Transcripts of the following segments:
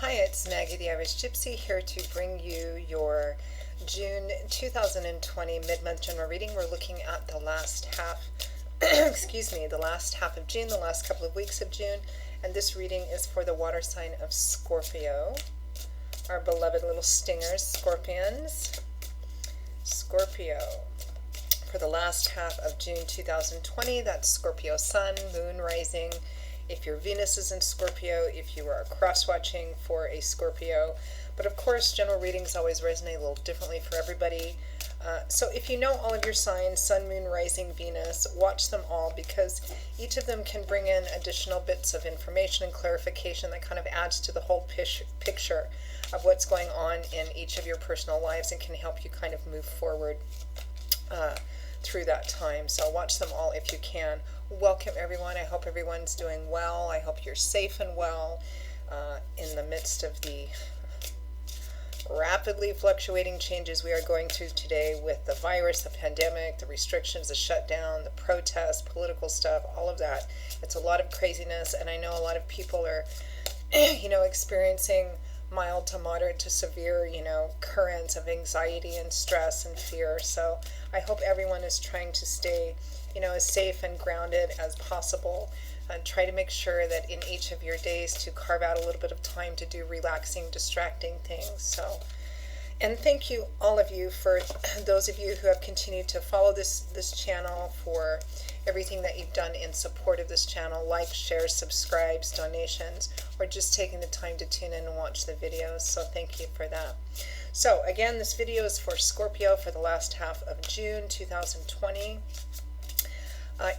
Hi, it's Maggie the Irish Gypsy here to bring you your June 2020 mid-month general reading. We're looking at the last half, the last half of June, the last couple of weeks of June, and this reading is for the water sign of Scorpio, our beloved little stingers, scorpions. Scorpio. For the last half of June 2020, that's Scorpio sun, moon rising. If your Venus is in Scorpio, if you are cross-watching for a Scorpio. But of course, general readings always resonate a little differently for everybody. So if you know all of your signs, sun, moon, rising, Venus, watch them all because each of them can bring in additional bits of information and clarification that kind of adds to the whole picture of what's going on in each of your personal lives and can help you kind of move forward through that time. So watch them all if you can. Welcome everyone. I hope everyone's doing well. I hope you're safe and well in the midst of the rapidly fluctuating changes we are going through today with the virus, the pandemic, the restrictions, the shutdown, the protests, political stuff, all of that. It's a lot of craziness, and I know a lot of people are experiencing mild to moderate to severe, currents of anxiety and stress and fear. So I hope everyone is trying to stay, as safe and grounded as possible, and try to make sure that in each of your days to carve out a little bit of time to do relaxing, distracting things. So, and thank you, all of you, for those of you who have continued to follow this channel, for everything that you've done in support of this channel, like, shares, subscribes, donations, or just taking the time to tune in and watch the videos. So thank you for that. So again, this video is for Scorpio for the last half of June 2020.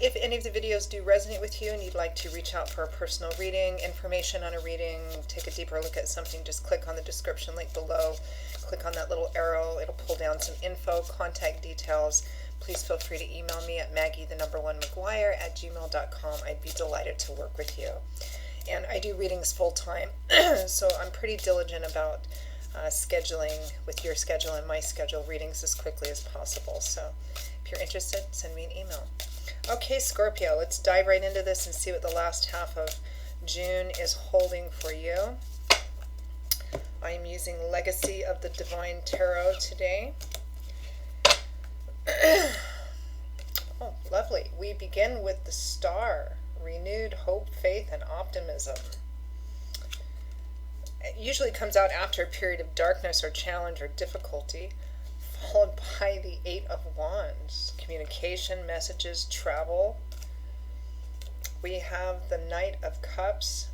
If any of the videos do resonate with you and you'd like to reach out for a personal reading, information on a reading, take a deeper look at something, just click on the description link below. Click on that little arrow. It'll pull down some info, contact details. Please feel free to email me at maggie1maguire@gmail.com. I'd be delighted to work with you. And I do readings full time, so I'm pretty diligent about scheduling with your schedule and my schedule readings as quickly as possible. So if you're interested, send me an email. Okay, Scorpio, let's dive right into this and see what the last half of June is holding for you. I am using Legacy of the Divine Tarot today. Oh, lovely. We begin with the Star, renewed hope, faith, and optimism. It usually comes out after a period of darkness or challenge or difficulty, followed by the Eight of Wands, communication, messages, travel. We have the Knight of Cups,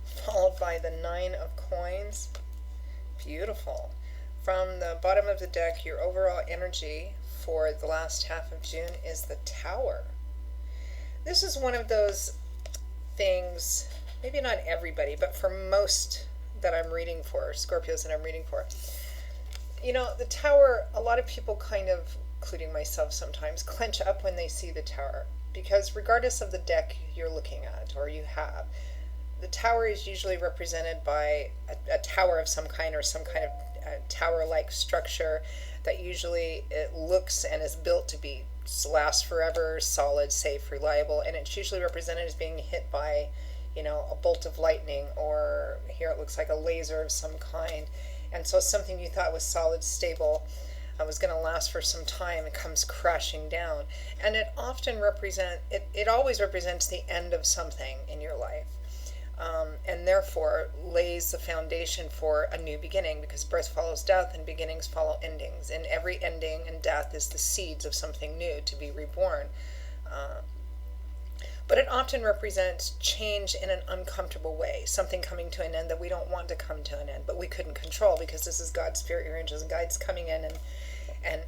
followed by the Nine of Coins. Beautiful. From the bottom of the deck, your overall energy for the last half of June is the Tower. This is one of those things, maybe not everybody, but for most that I'm reading for, Scorpios that I'm reading for. The Tower, a lot of people kind of, including myself sometimes, clench up when they see the Tower. Because regardless of the deck you're looking at or you have, the Tower is usually represented by a tower of some kind or some kind of tower-like structure that usually it looks and is built to be last forever, solid, safe, reliable, and it's usually represented as being hit by, a bolt of lightning, or here it looks like a laser of some kind. And so something you thought was solid, stable, was going to last for some time, it comes crashing down. And it often it always represents the end of something in your life. And therefore lays the foundation for a new beginning, because birth follows death and beginnings follow endings. And every ending and death is the seeds of something new to be reborn. But it often represents change in an uncomfortable way, something coming to an end that we don't want to come to an end, but we couldn't control, because this is God's spirit, your angels and guides coming in, and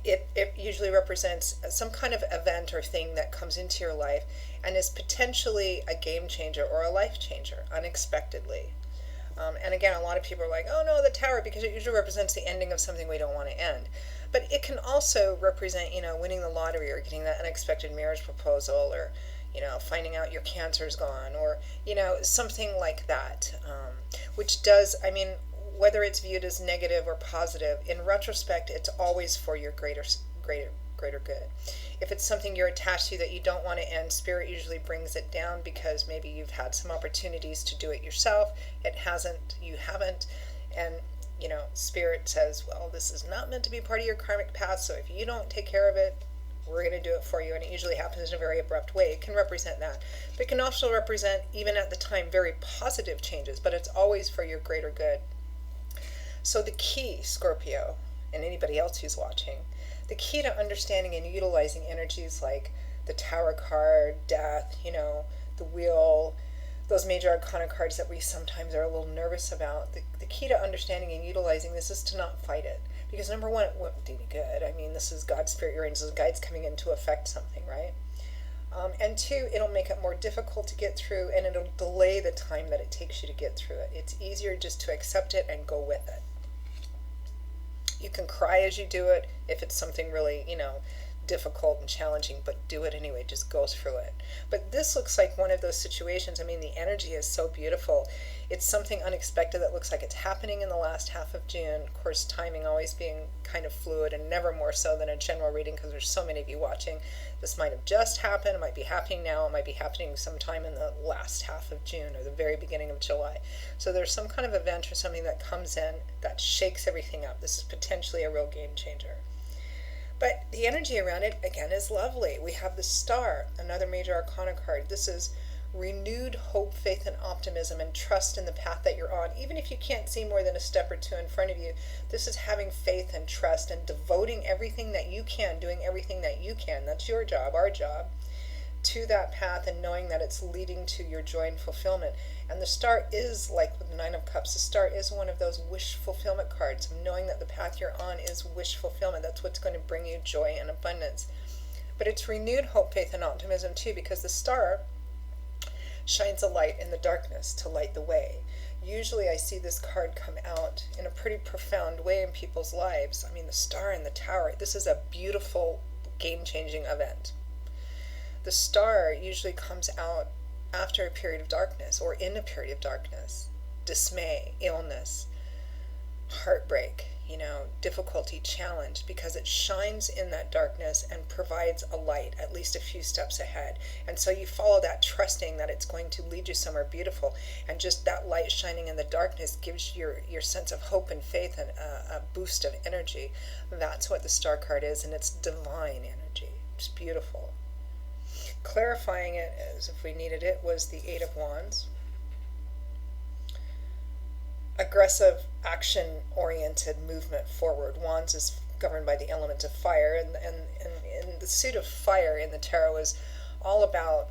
it usually represents some kind of event or thing that comes into your life and is potentially a game changer or a life changer unexpectedly. And again, a lot of people are like, oh no, the Tower, because it usually represents the ending of something we don't want to end. But it can also represent, winning the lottery or getting that unexpected marriage proposal, or finding out your cancer's gone, or, something like that, which does, whether it's viewed as negative or positive, in retrospect, it's always for your greater greater good. If it's something you're attached to that you don't want to end, Spirit usually brings it down because maybe you've had some opportunities to do it yourself. It hasn't, you haven't. And, Spirit says, well, this is not meant to be part of your karmic path, so if you don't take care of it, we're going to do it for you. And it usually happens in a very abrupt way. It can represent that. But it can also represent, even at the time, very positive changes, but it's always for your greater good. So the key, Scorpio, and anybody else who's watching, the key to understanding and utilizing energies like the Tower card, death, the wheel, those major arcana cards that we sometimes are a little nervous about, the key to understanding and utilizing this is to not fight it. Because number one, it won't do any good. I mean, this is God's Spirit, your angels, guides coming in to affect something, right? And two, it'll make it more difficult to get through, and it'll delay the time that it takes you to get through it. It's easier just to accept it and go with it. You can cry as you do it if it's something really, difficult and challenging, but do it anyway. Just go through it. But this looks like one of those situations. I mean, the energy is so beautiful. It's something unexpected that looks like it's happening in the last half of June. Of course, timing always being kind of fluid, and never more so than a general reading, because there's so many of you watching. This might have just happened. It might be happening now. It might be happening sometime in the last half of June or the very beginning of July. So there's some kind of event or something that comes in that shakes everything up. This is potentially a real game changer. But the energy around it, again, is lovely. We have the Star, another major arcana card. This is renewed hope, faith, and optimism, and trust in the path that you're on. Even if you can't see more than a step or two in front of you, this is having faith and trust and devoting everything that you can, doing everything that you can, that's your job, our job, to that path, and knowing that it's leading to your joy and fulfillment. And the Star is, like with the Nine of Cups, the Star is one of those wish fulfillment cards, knowing that the path you're on is wish fulfillment. That's what's going to bring you joy and abundance. But it's renewed hope, faith, and optimism too, because the Star shines a light in the darkness to light the way. Usually I see this card come out in a pretty profound way in people's lives. I mean, the Star and the Tower, this is a beautiful, game-changing event. The Star usually comes out after a period of darkness, or in a period of darkness, dismay, illness, heartbreak, difficulty, challenge, because it shines in that darkness and provides a light at least a few steps ahead. And so you follow that, trusting that it's going to lead you somewhere beautiful. And just that light shining in the darkness gives your sense of hope and faith and a boost of energy. That's what the Star card is, and it's divine energy. It's beautiful. Clarifying it, as if we needed it, was the Eight of Wands. Aggressive, action-oriented movement forward. Wands is governed by the element of fire, and the suit of fire in the tarot is all about,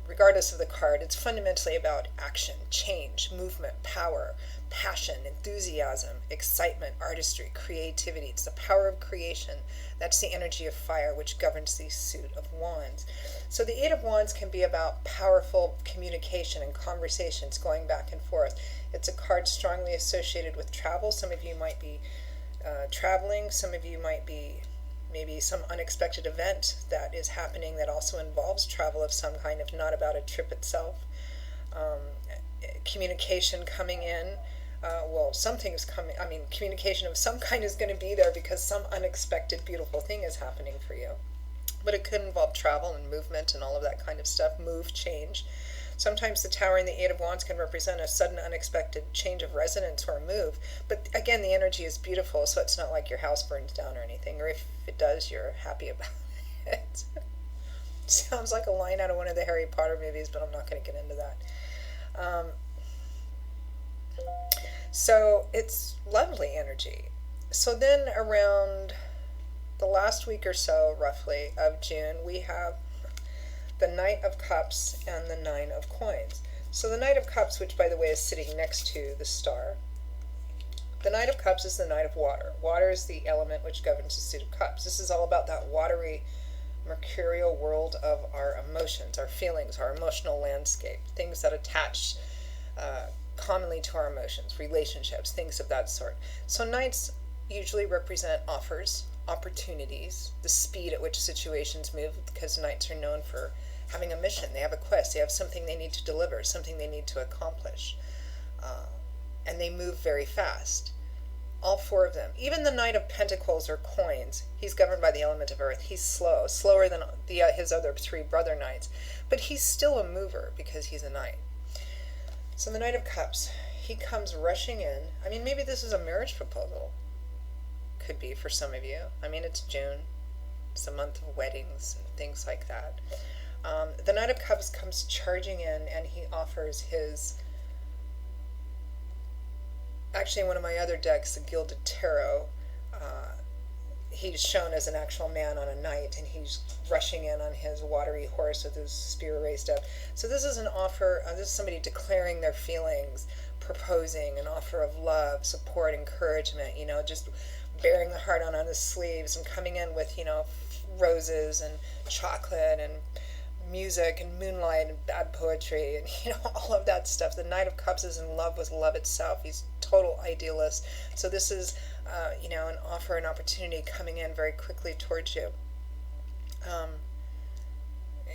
regardless of the card, it's fundamentally about action, change, movement, power, passion, enthusiasm, excitement, artistry, creativity. It's the power of creation. That's the energy of fire, which governs the suit of wands. So the Eight of Wands can be about powerful communication and conversations going back and forth. It's a card strongly associated with travel. Some of you might be traveling. Some of you might be maybe some unexpected event that is happening that also involves travel of some kind, if not about a trip itself. Communication coming in. Something's coming. I mean, communication of some kind is going to be there because some unexpected, beautiful thing is happening for you. But it could involve travel and movement and all of that kind of stuff. Move, change. Sometimes the Tower and the Eight of Wands can represent a sudden, unexpected change of residence or move. But again, the energy is beautiful, so it's not like your house burns down or anything. Or if it does, you're happy about it. Sounds like a line out of one of the Harry Potter movies, but I'm not going to get into that. So it's lovely energy. So then around the last week or so, roughly, of June, we have the Knight of Cups and the Nine of Coins. So the Knight of Cups, which by the way is sitting next to the Star. The Knight of Cups is the Knight of Water. Water is the element which governs the suit of cups. This is all about that watery, mercurial world of our emotions, our feelings, our emotional landscape, things that attach commonly to our emotions, relationships, things of that sort. So Knights usually represent offers, opportunities, the speed at which situations move, because Knights are known for having a mission. They have a quest. They have something they need to deliver, something they need to accomplish. And they move very fast. All four of them. Even the Knight of Pentacles or coins, he's governed by the element of earth. He's slow, slower than his other three brother knights. But he's still a mover because he's a knight. So the Knight of Cups, he comes rushing in. I mean, maybe this is a marriage proposal. Could be for some of you. I mean, it's June. It's a month of weddings and things like that. The Knight of Cups comes charging in, and he offers his... Actually, one of my other decks, the Gilded Tarot, he's shown as an actual man on a knight, and he's rushing in on his watery horse with his spear raised up. So this is an offer, this is somebody declaring their feelings, proposing an offer of love, support, encouragement, just bearing the heart on his sleeves and coming in with, roses and chocolate and music and moonlight and bad poetry and all of that stuff. The Knight of Cups is in love with love itself. He's total idealist. So this is an offer, an opportunity coming in very quickly towards you.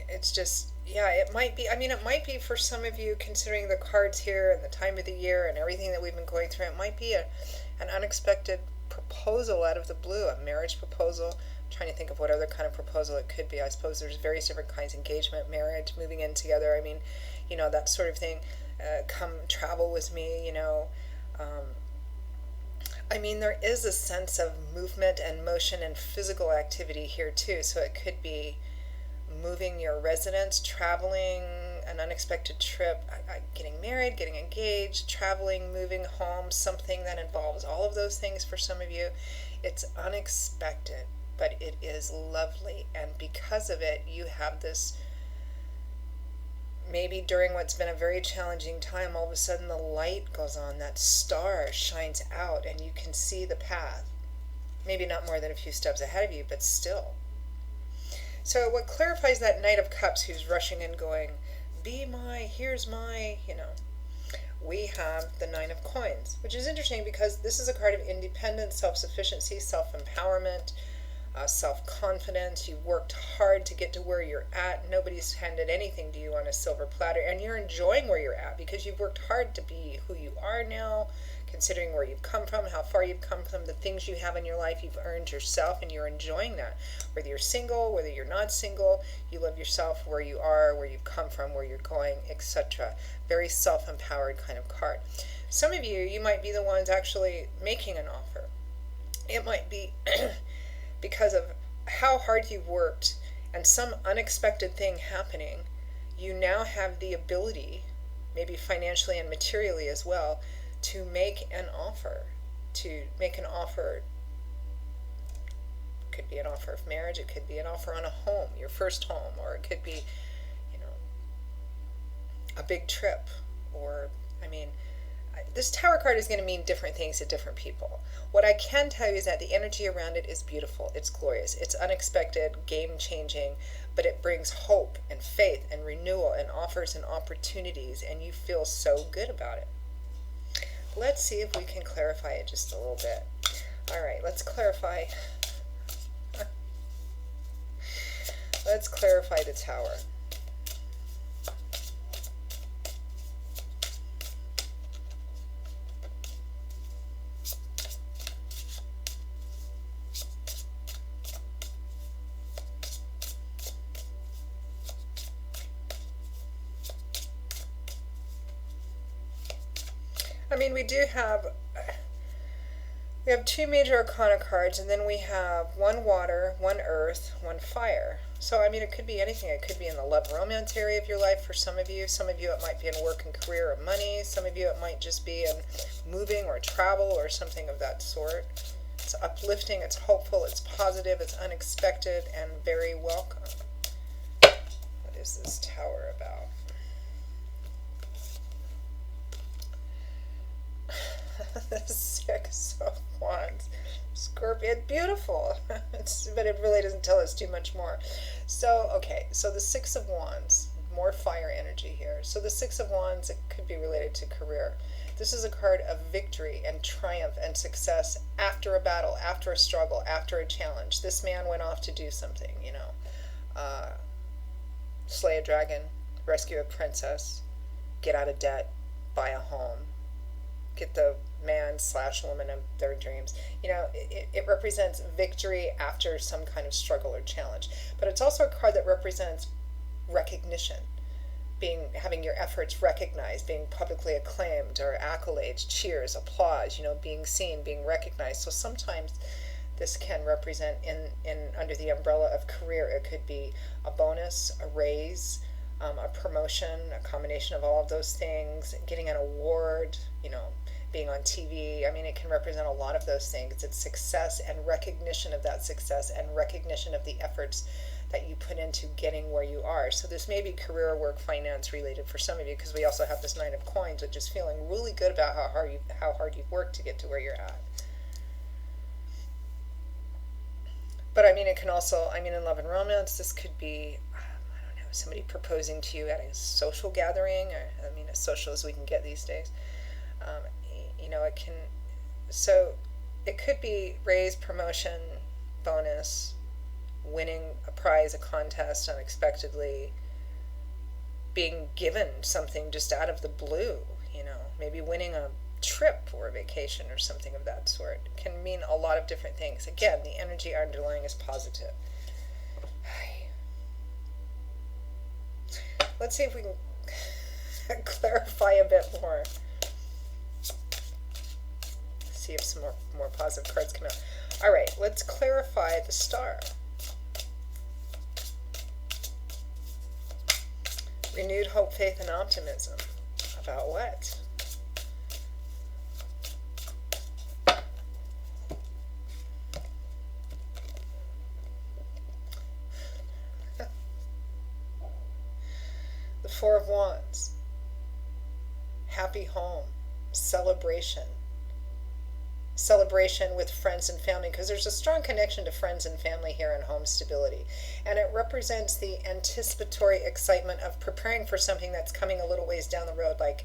It's just, it might be for some of you, considering the cards here and the time of the year and everything that we've been going through, it might be an unexpected proposal out of the blue, a marriage proposal. I'm trying to think of what other kind of proposal it could be. I suppose there's various different kinds: engagement, marriage, moving in together. I mean, that sort of thing. Come travel with me, there is a sense of movement and motion and physical activity here too. So it could be moving your residence, traveling, an unexpected trip, getting married, getting engaged, traveling, moving home, something that involves all of those things for some of you. It's unexpected, but it is lovely. And because of it, you have this, maybe during what's been a very challenging time, all of a sudden the light goes on, that star shines out, and you can see the path. Maybe not more than a few steps ahead of you, but still. So what clarifies that Knight of Cups who's rushing in going, here's my, we have the Nine of Coins, which is interesting because this is a card of independence, self-sufficiency, self-empowerment, self-confidence. You've worked hard to get to where you're at. Nobody's handed anything to you on a silver platter, and you're enjoying where you're at because you've worked hard to be who you are now, considering where you've come from, how far you've come from, the things you have in your life. You've earned yourself, and you're enjoying that. Whether you're single, whether you're not single, you love yourself where you are, where you've come from, where you're going, etc. Very self-empowered kind of card. Some of you might be the ones actually making an offer. It might be because of how hard you've worked and some unexpected thing happening. You now have the ability, maybe financially and materially as well, to make an offer. It could be an offer of marriage, it could be an offer on a home, your first home, or it could be, a big trip, or, this Tower card is going to mean different things to different people. What I can tell you is that the energy around it is beautiful, it's glorious, it's unexpected, game-changing, but it brings hope and faith and renewal and offers and opportunities, and you feel so good about it. Let's see if we can clarify it just a little bit. All right, let's clarify. Let's clarify the Tower. We have two major arcana cards, and then we have one water, one earth, one fire. So, it could be anything. It could be in the love romance area of your life for some of you. Some of you it might be in work and career or money. Some of you it might just be in moving or travel or something of that sort. It's uplifting, it's hopeful, it's positive, it's unexpected, and very welcome. What is this Tower about? The Six of Wands. Scorpio, it's beautiful, but it really doesn't tell us too much more. So, okay, so the Six of Wands, more fire energy here. So the Six of Wands, it could be related to career. This is a card of victory and triumph and success after a battle, after a struggle, after a challenge. This man went off to do something, slay a dragon, rescue a princess, get out of debt, buy a home, get the man slash woman of their dreams. It represents victory after some kind of struggle or challenge. But it's also a card that represents recognition, having your efforts recognized, being publicly acclaimed, or accolades, cheers, applause, being seen, being recognized. So sometimes this can represent in under the umbrella of career. It could be a bonus, a raise, a promotion, a combination of all of those things, getting an award, being on TV. I mean, it can represent a lot of those things. It's success and recognition of that success and recognition of the efforts that you put into getting where you are. So this may be career, work, finance related for some of you, because we also have this Nine of Coins, which is feeling really good about how hard you've worked to get to where you're at. But I mean, it can also, in love and romance, this could be, I don't know, somebody proposing to you at a social gathering, or as social as we can get these days. It could be raise, promotion, bonus, winning a prize, a contest unexpectedly, being given something just out of the blue, maybe winning a trip or a vacation or something of that sort. It can mean a lot of different things. Again, the energy underlying is positive. Let's see if we can clarify a bit more. See if some more positive cards come out. All right, let's clarify the star. Renewed hope, faith, and optimism. About what? The Four of Wands. Happy home. Celebration. Celebration with friends and family, because there's a strong connection to friends and family here in home stability, and it represents the anticipatory excitement of preparing for something that's coming a little ways down the road, like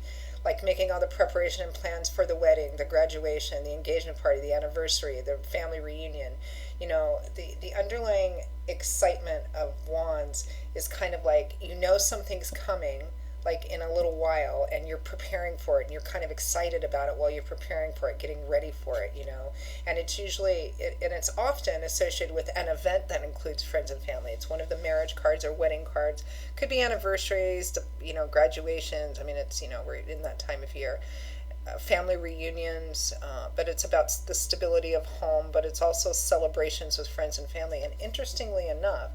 making all the preparation and plans for the wedding, the graduation, the engagement party, the anniversary, the family reunion. The underlying excitement of Wands is kind of like, something's coming, like in a little while, and you're preparing for it, and you're kind of excited about it while you're preparing for it, getting ready for it, and it's usually, and it's often associated with an event that includes friends and family. It's one of the marriage cards or wedding cards. Could be anniversaries, graduations. It's, we're in that time of year. Family reunions, but it's about the stability of home, but it's also celebrations with friends and family. And interestingly enough,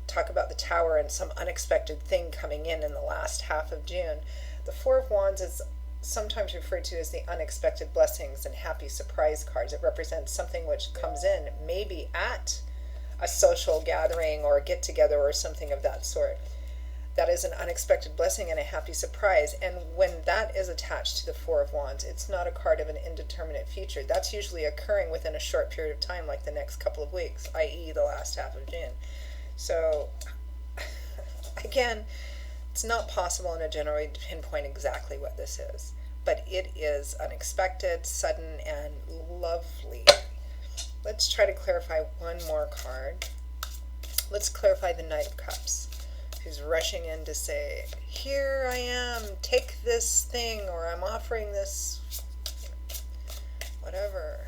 talk about the Tower and some unexpected thing coming in the last half of June. The Four of Wands is sometimes referred to as the unexpected blessings and happy surprise cards. It represents something which comes in maybe at a social gathering or a get-together or something of that sort. That is an unexpected blessing and a happy surprise. And when that is attached to the Four of Wands, it's not a card of an indeterminate future. That's usually occurring within a short period of time, like the next couple of weeks, i.e. the last half of June. So, again, it's not possible in a general way to pinpoint exactly what this is, but it is unexpected, sudden, and lovely. Let's try to clarify one more card. Let's clarify the Knight of Cups, who's rushing in to say, here I am, take this thing, or I'm offering this, whatever.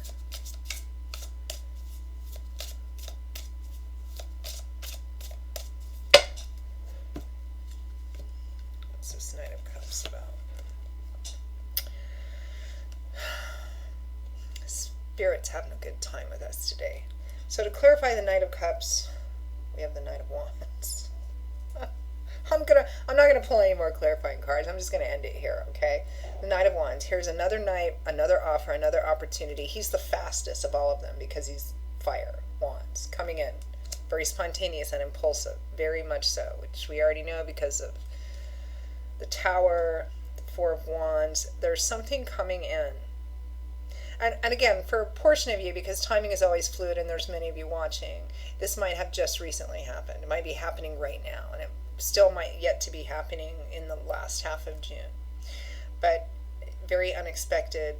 Knight of Cups about? Spirit's having a good time with us today. So to clarify the Knight of Cups, we have the Knight of Wands. I'm not gonna pull any more clarifying cards. I'm just gonna end it here, okay? The Knight of Wands. Here's another knight, another offer, another opportunity. He's the fastest of all of them because he's fire, wands, coming in. Very spontaneous and impulsive, very much so, which we already know because of the Tower, the Four of Wands. There's something coming in. And again, for a portion of you, because timing is always fluid and there's many of you watching, this might have just recently happened. It might be happening right now, and it still might yet to be happening in the last half of June. But very unexpected.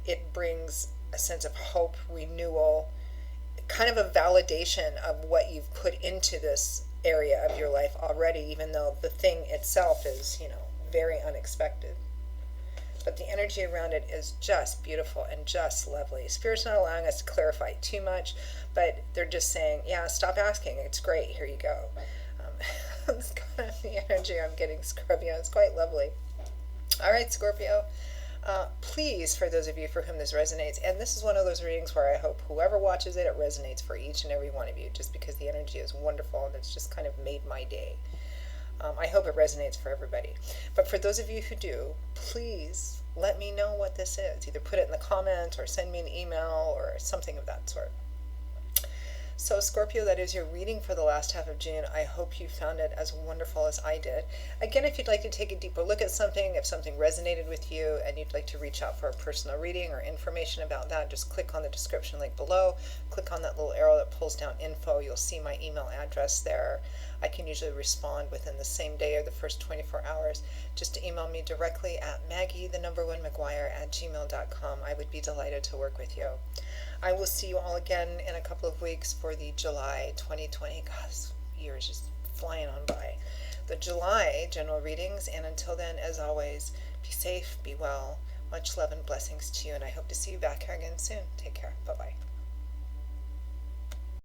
It brings a sense of hope, renewal, kind of a validation of what you've put into this area of your life already, even though the thing itself is, very unexpected. but the energy around it is just beautiful and just lovely. Spirit's not allowing us to clarify too much, but they're just saying, yeah, stop asking. It's great. Here you go. That's kind of the energy I'm getting, Scorpio. It's quite lovely. All right, Scorpio. Please, for those of you for whom this resonates, and this is one of those readings where I hope whoever watches it, it resonates for each and every one of you, just because the energy is wonderful and it's just kind of made my day. I hope it resonates for everybody. But for those of you who do, please let me know what this is. Either put it in the comments or send me an email or something of that sort. So Scorpio, that is your reading for the last half of June. I hope you found it as wonderful as I did. Again, if you'd like to take a deeper look at something, if something resonated with you and you'd like to reach out for a personal reading or information about that, just click on the description link below. Click on that little arrow that pulls down info. You'll see my email address there. I can usually respond within the same day or the first 24 hours. Just email me directly at Maggie1McGuire@gmail.com. I would be delighted to work with you. I will see you all again in a couple of weeks for the July 2020. God, this year is just flying on by. The July general readings, and until then, as always, be safe, be well. Much love and blessings to you, and I hope to see you back here again soon. Take care. Bye-bye.